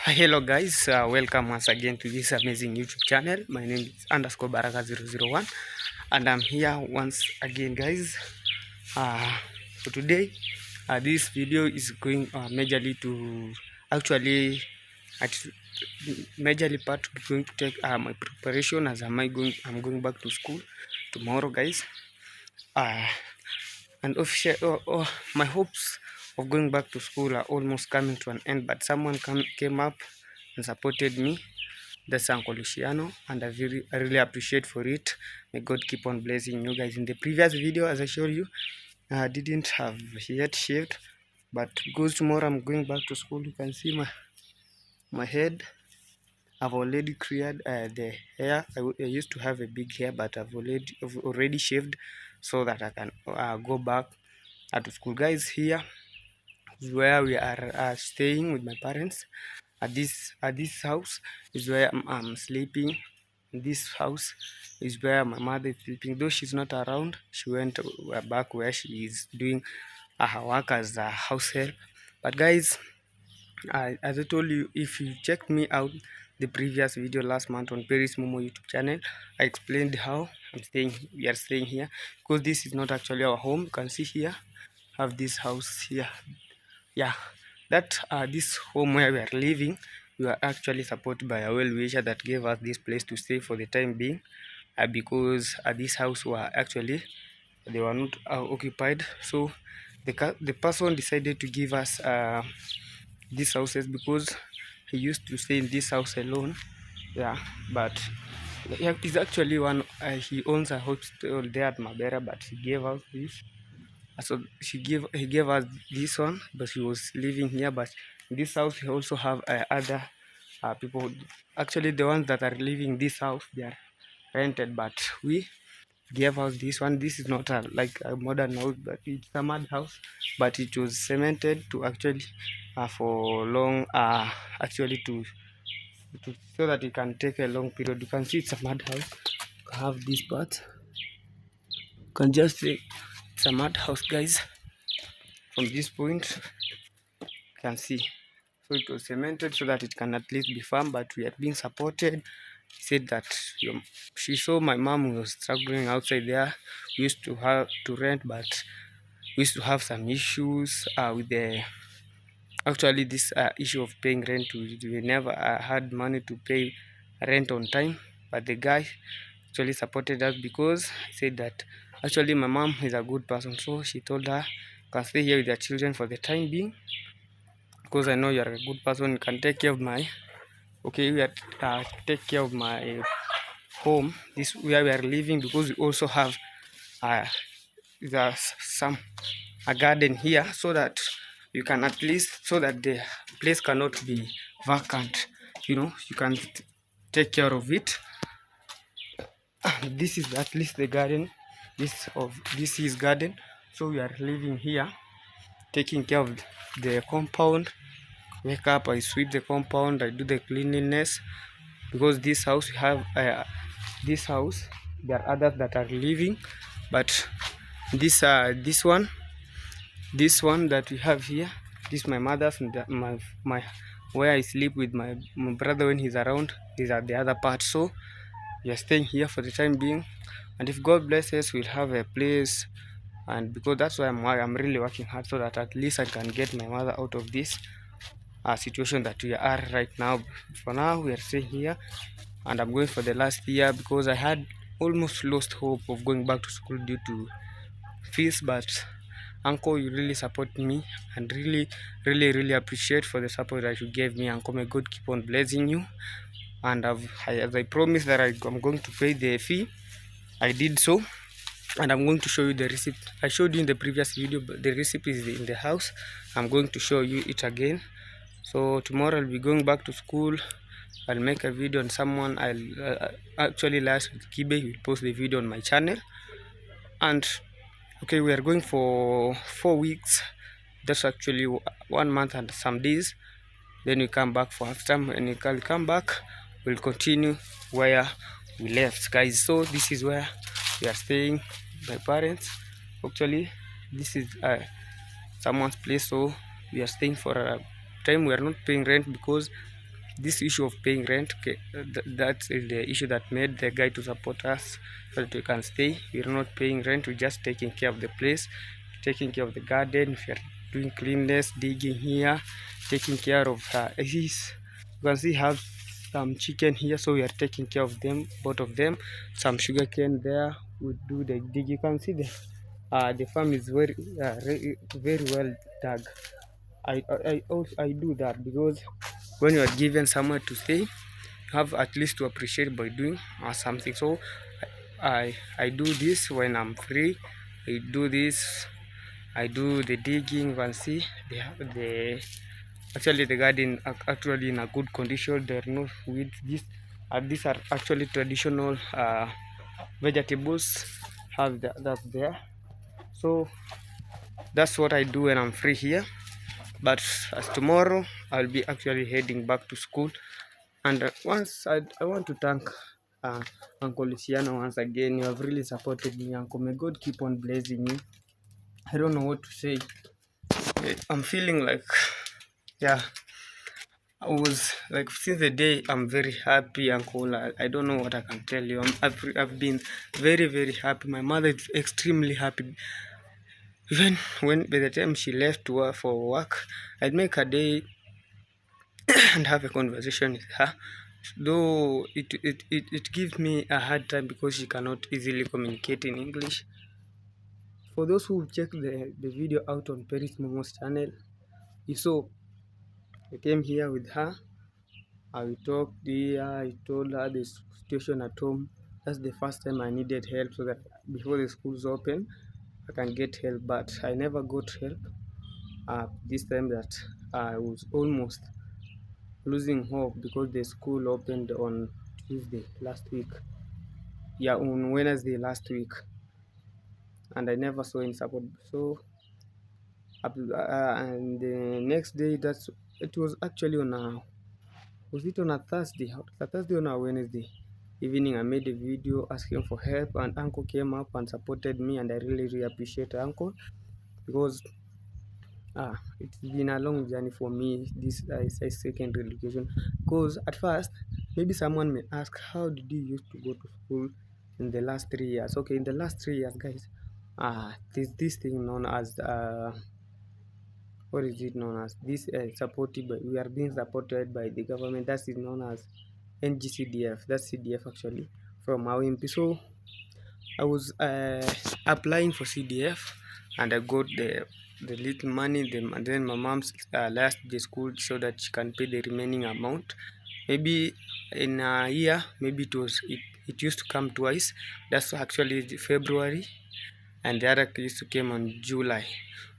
Hello guys, welcome once again to this amazing YouTube channel. My name is underscore baraka001 and I'm here once again guys. So today this video is going majorly to actually at majorly part going to take my preparation as I'm going back to school tomorrow guys. And my hopes of going back to school are almost coming to an end, but someone came up and supported me. That's Uncle Luciano, and I really appreciate for it. May God keep on blessing you guys. In the previous video, as I showed you, I didn't have yet shaved, but because tomorrow I'm going back to school, you can see my head. I've already cleared the hair. I used to have a big hair, but I've already shaved so that I can go back to school. Guys, here is where we are staying with my parents. At this house is where I'm sleeping. This house is where my mother is sleeping. Though she's not around, she went back where she is doing her work as a house help. But guys, as I told you, if you checked me out the previous video last month on Paris Momo YouTube channel, I explained how we are staying here because this is not actually our home. You can see here, have this house here. Yeah, that this home where we are living, we are actually supported by a well-wisher that gave us this place to stay for the time being, because this house were actually they were not occupied. So the person decided to give us these houses because he used to stay in this house alone. Yeah, but yeah, he's actually one. He owns a hospital there at Mabera, but he gave us this. So he gave us this one, but he was living here. But in this house, we also have other people. Actually, the ones that are living in this house, they are rented, but we gave us this one. This is not like a modern house, but it's a mud house, but it was cemented to actually for long actually to so that it can take a long period. You can see it's a mud house. I have this part. You can just see it's a mud house, guys. From this point, you can see. So it was cemented so that it can at least be firm, but we are being supported. He said that she saw my mom was struggling outside there. We used to have to rent, but we used to have some issues with the actually this issue of paying rent. We never had money to pay rent on time, but the guy actually supported us because he said that actually my mom is a good person, so she told her can stay here with your children for the time being because I know you are a good person. You can take care of my take care of my home. This where we are living because we also have there's some a garden here so that you can at least so that the place cannot be vacant. You can take care of it. This is at least the garden. This is garden. So we are living here, taking care of the compound. Wake up, I sweep the compound, I do the cleanliness because this house we have this house. There are others that are living, but this one that we have here, this is my mother's, and my where I sleep with my brother when he's around. These are the other part. So we are staying here for the time being, and if God blesses, we'll have a place. And because that's why I'm really working hard so that at least I can get my mother out of this situation that we are right now. For now, we are staying here, and I'm going for the last year because I had almost lost hope of going back to school due to fees. But uncle, you really support me, and really appreciate for the support that you gave me. Uncle, may God keep on blessing you. And as I promised that I'm going to pay the fee, I did so, and I'm going to show you the receipt. I showed you in the previous video, but the receipt is in the house. I'm going to show you it again. So tomorrow I'll be going back to school. I'll make a video on someone. I'll actually last with Kibe. Will post the video on my channel. And okay, we are going for 4 weeks. That's actually 1 month and some days. Then we come back for half time, and we can come back. We'll continue where we left, guys. So this is where we are staying. My parents. Actually, this is someone's place. So we are staying for a time. We are not paying rent because this issue of paying rent, okay, that's the issue that made the guy to support us so that we can stay. We're not paying rent, we're just taking care of the place, taking care of the garden. We're doing cleanness, digging here, taking care of his. You can see have some chicken here, so we are taking care of them, both of them. Some sugar cane there, we do the dig. You can see the farm is very well dug. I do that because when you are given somewhere to stay, you have at least to appreciate by doing something. So I do this when I'm free. I do this. I do the digging. You can see the actually the garden actually in a good condition. There are no weeds. These are actually traditional vegetables. Have that there. So that's what I do when I'm free here. But as tomorrow I'll be actually heading back to school. And once I want to thank uh, Uncle Luciano once again. You have really supported me, Uncle. May God keep on blessing you. I don't know what to say. I'm feeling like, yeah, I was like, since the day I'm very happy, Uncle. I don't know what I can tell you. I've been very, very happy. My mother is extremely happy. Even when by the time she left work for work, I'd make a day and have a conversation with her. Though it gives me a hard time because she cannot easily communicate in English. For those who check the video out on Paris Momo's channel, you saw I came here with her. I talked here, I told her the situation at home. That's the first time I needed help so that before the schools open, I can get help. But I never got help. This time that I was almost losing hope because the school opened on Tuesday last week. Yeah, on Wednesday last week, and I never saw any support. So, and the next day, it was actually on a was it on a Thursday? A Thursday on a Wednesday evening, I made a video asking for help, and Uncle came up and supported me, and I really, really appreciate Uncle because it's been a long journey for me. This is secondary education. Because at first, maybe someone may ask, how did you used to go to school in the last 3 years? Okay, in the last 3 years, guys, there's this thing known as what is it known as? This supported by we are being supported by the government. That is known as NGCDF. That's CDF actually from our MP. So I was applying for CDF and I got the little money. And then my mom's last the school so that she can pay the remaining amount. Maybe in a year, maybe it used to come twice. That's actually February, and the other used to come on July.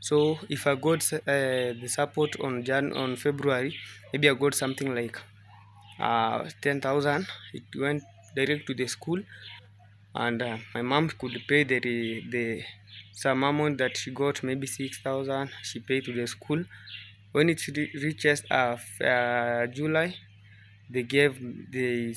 So if I got the support on February, maybe I got something like 10,000. It went direct to the school, and my mom could pay the some amount that she got, maybe 6,000. She paid to the school. When it reaches July, they gave the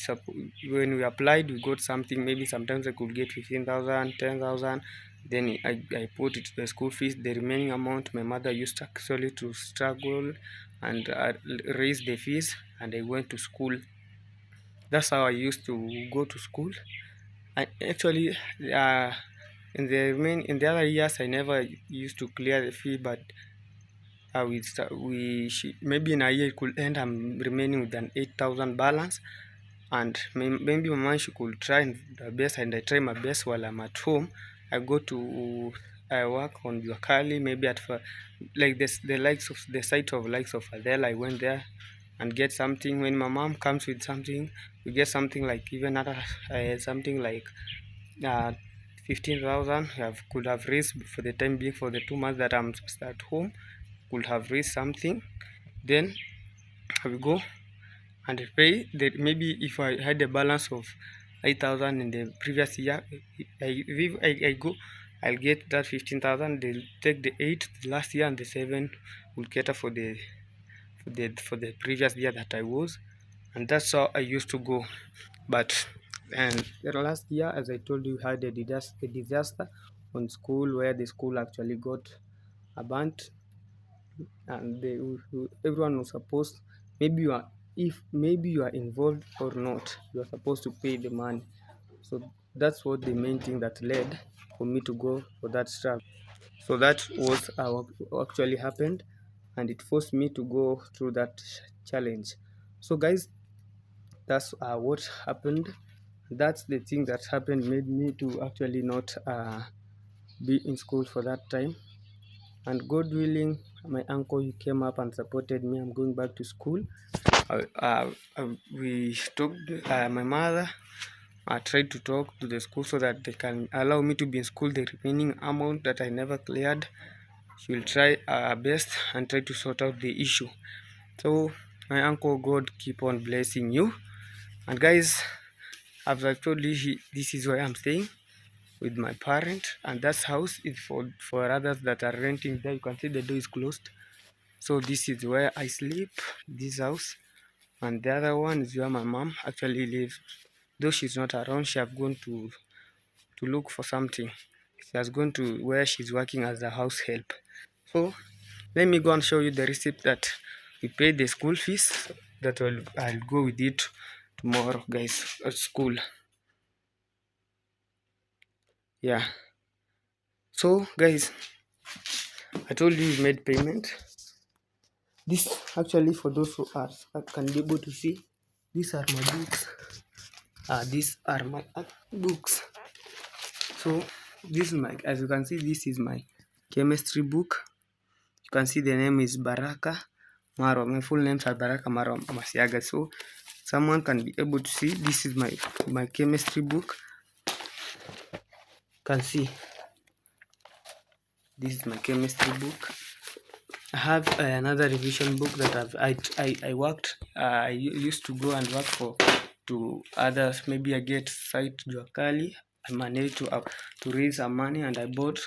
when we applied, we got something. Maybe sometimes I could get 15,000, 10,000. Then I put it to the school fees. The remaining amount, my mother used actually to struggle and raise the fees, and I went to school. That's how I used to go to school. I actually in the other years I never used to clear the fee, but maybe in a year it could end I'm remaining with an 8,000 balance, and maybe my mom she could try the best, and I try my best while I'm at home. I go to I work on Juakali, maybe like this the likes of the site of likes of Adele. I went there and get something. When my mom comes with something, we get something like even other something like uh 15,000. Could have raised for the time being for the 2 months that I'm just at home. Could have raised something. Then I will go and pay that. Maybe if I had a balance of 8,000 in the previous year, I go, I'll get that 15,000. They'll take the 8 the last year, and the 7 will cater for the previous year that I was, and that's how I used to go. But and the last year, as I told you, had a disaster on school where the school actually got burnt, and everyone was supposed, maybe if maybe you are involved or not, you are supposed to pay the money. So that's what the main thing that led for me to go for that struggle. So that was what actually happened, and it forced me to go through that challenge. So guys, that's what happened. That's the thing that happened made me to actually not be in school for that time. And God willing, my uncle he came up and supported me. I'm going back to school. We talked. My mother I tried to talk to the school so that they can allow me to be in school the remaining amount that I never cleared. She will try her best and try to sort out the issue. So my uncle, God keep on blessing you. And guys, as I told you, this is where I'm staying with my parent, and that house is for others that are renting there. You can see the door is closed. So this is where I sleep, this house, and the other one is where my mom actually lives. Though she's not around, she have gone to look for something. She has gone to where she's working as a house help. So let me go and show you the receipt that we paid the school fees. That I'll go with it tomorrow, guys, at school. Yeah. So guys, I told you we made payment. This actually for those who are can be able to see. These are my books. These are my books. So this is my, as you can see, this is my chemistry book. You can see the name is Baraka Marwa. My full names are Baraka Marwa Masiaga. So someone can be able to see. This is my chemistry book. You can see this is my chemistry book. I have another revision book that I worked. I used to go and work for to others. Maybe I get site Juakali. I managed to raise some money, and I bought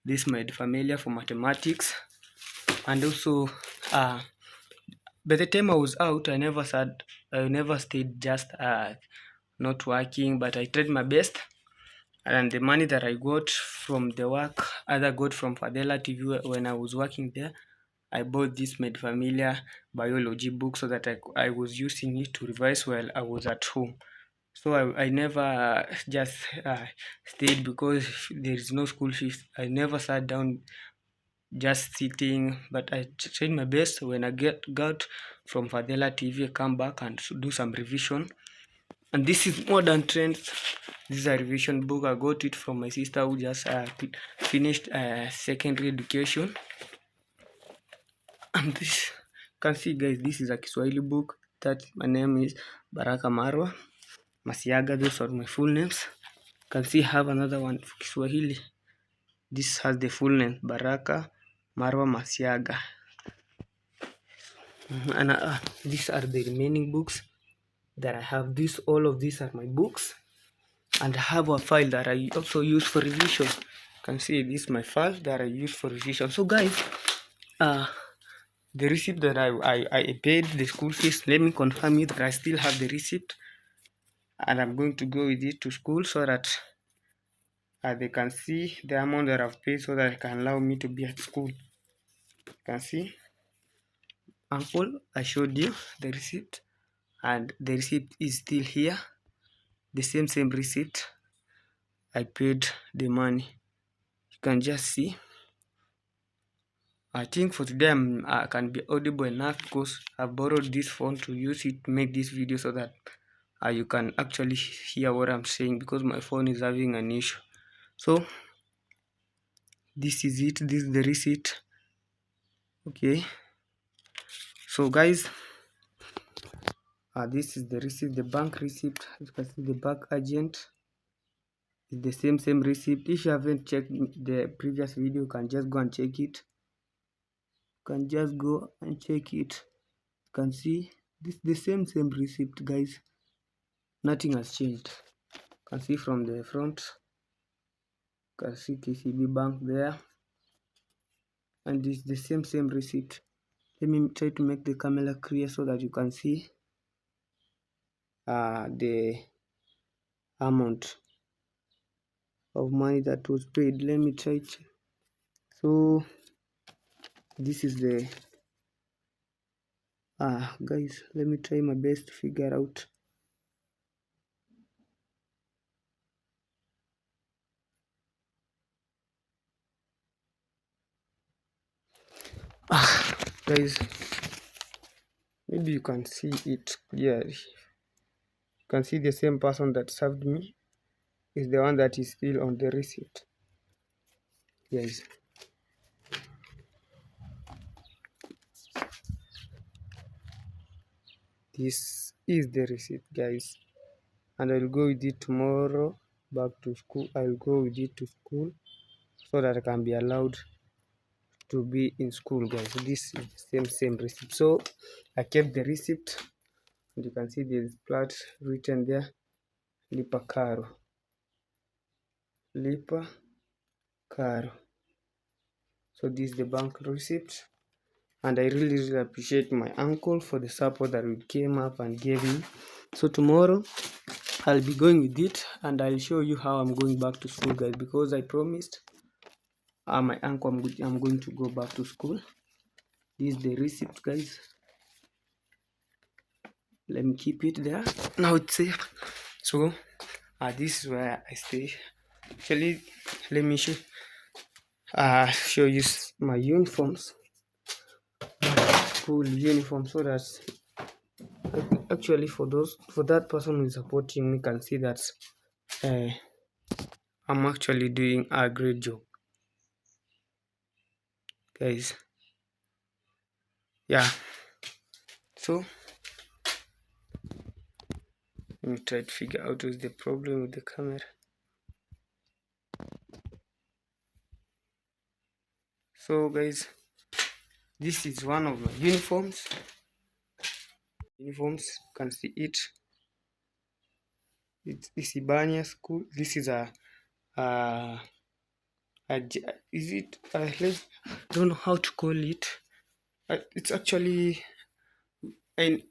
this made familiar for mathematics. And also, by the time I was out, I never stayed just not working, but I tried my best. And the money that I got from the work, either got from Fadela TV when I was working there, I bought this made familiar biology book so that I was using it to revise while I was at home. So I never just stayed because there is no school fees. I never sat down just sitting, but I tried my best. When I got from Fadela TV, I come back and do some revision. And this is Modern Trends. This is a revision book. I got it from my sister who just finished secondary education. And this, you can see guys, this is a Kiswahili book. That my name is Baraka Marwa Masiaga. Those are my full names. You can see I have another one for Kiswahili. This has the full name Baraka Marwa Masiaga. And these are the remaining books that I have. All of these are my books, and I have a file that I also use for revision. You can see this is my file that I use for revision. So guys, the receipt that I paid the school fees, let me confirm it that I still have the receipt, and I'm going to go with it to school so that they can see the amount that I've paid so that it can allow me to be at school. You can see, uncle, I showed you the receipt, and the receipt is still here. The same receipt. I paid the money. You can just see. I think for today I can be audible enough because I borrowed this phone to use it to make this video so that you can actually hear what I'm saying, because my phone is having an issue. So this is it. This is the receipt. Okay. So guys, this is the receipt, the bank receipt. You can see the bank agent is the same receipt. If you haven't checked the previous video, you can just go and check it. You can just go and check it. You can see this the same receipt, guys. Nothing has changed. You can see from the front. You can see KCB Bank there, and this the same receipt. Let me try to make the camera clear so that you can see the amount of money that was paid. Let me try to. So this is the Guys, let me try my best to figure out. Guys, maybe you can see it clearly. You can see the same person that served me is the one that is still on the receipt. Yes. This is the receipt, guys. And I'll go with it tomorrow back to school. I'll go with it to school so that I can be allowed to be in school, guys. This is the same receipt. So I kept the receipt, and you can see there's plat written there, lipa caro, lipa caro. So this is the bank receipt, and I really appreciate my uncle for the support that he came up and gave me. So tomorrow I'll be going with it, and I'll show you how I'm going back to school, guys, because I promised my uncle I'm going to go back to school. This is the receipt, guys. Let me keep it there. Now it's safe. So this is where I stay. Actually, let me show you my uniforms, school uniform, so that actually for that person who is supporting me can see that I'm actually doing a great job, guys. Yeah. So let me try to figure out what's the problem with the camera. So guys, this is one of my uniforms. You can see it. It's Isibania school. This is is it I don't know how to call it. It's actually, and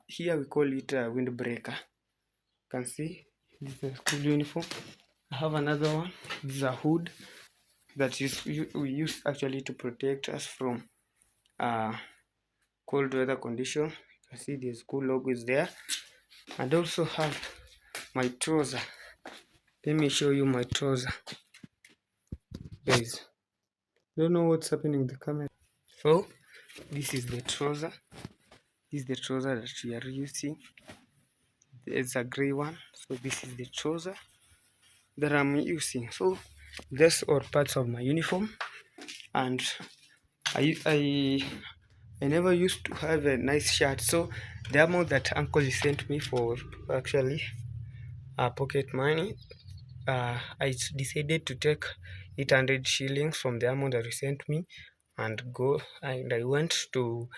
here we call it a windbreaker. You can see this is a school uniform. I have another one. This is a hood that we use actually to protect us from cold weather condition. You can see the school logo is there, and also have my trouser. Let me show you my trouser, guys. Don't know what's happening in the camera. So this is the trouser. This is the trouser that we are using. It's a gray one. So this is the trouser that I'm using. So that's all parts of my uniform. And I never used to have a nice shirt. So the amount that uncle sent me for actually pocket money, I decided to take 800 shillings from the amount that he sent me and I went to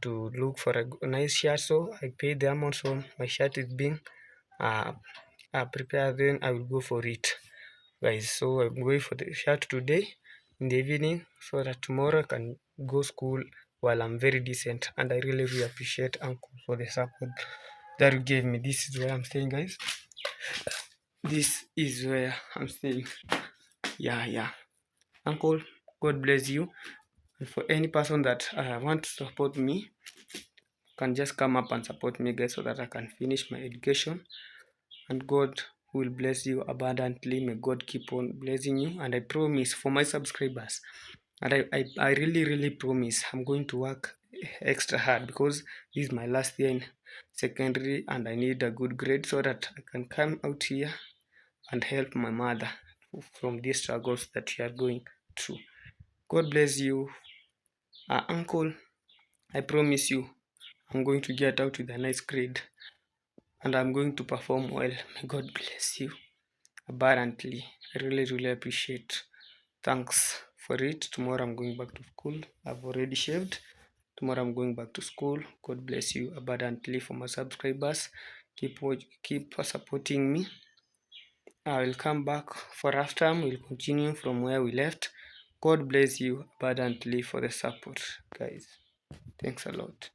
look for a nice shirt. So I paid the amount, so my shirt is being prepared. Then I will go for it, guys. So I'm going for the shirt today in the evening, so that tomorrow I can go school while I'm very decent. And I really appreciate uncle for the support that you gave me. This is where I'm staying, guys. This is where I'm staying. Yeah. Uncle, God bless you. And for any person that want to support me, can just come up and support me, guys, so that I can finish my education. And God will bless you abundantly. May God keep on blessing you. And I promise for my subscribers, and I really promise I'm going to work extra hard, because this is my last year in secondary and I need a good grade so that I can come out here and help my mother from these struggles that she are going through. God bless you, uncle. I promise you I'm going to get out with a nice grade and I'm going to perform well. May God bless you abundantly. I really appreciate. Thanks for it. Tomorrow I'm going back to school. I've already shaved. Tomorrow I'm going back to school. God bless you abundantly. For my subscribers, keep supporting me. I will come back for half time. We'll continue from where we left. God bless you abundantly for the support, guys. Thanks a lot.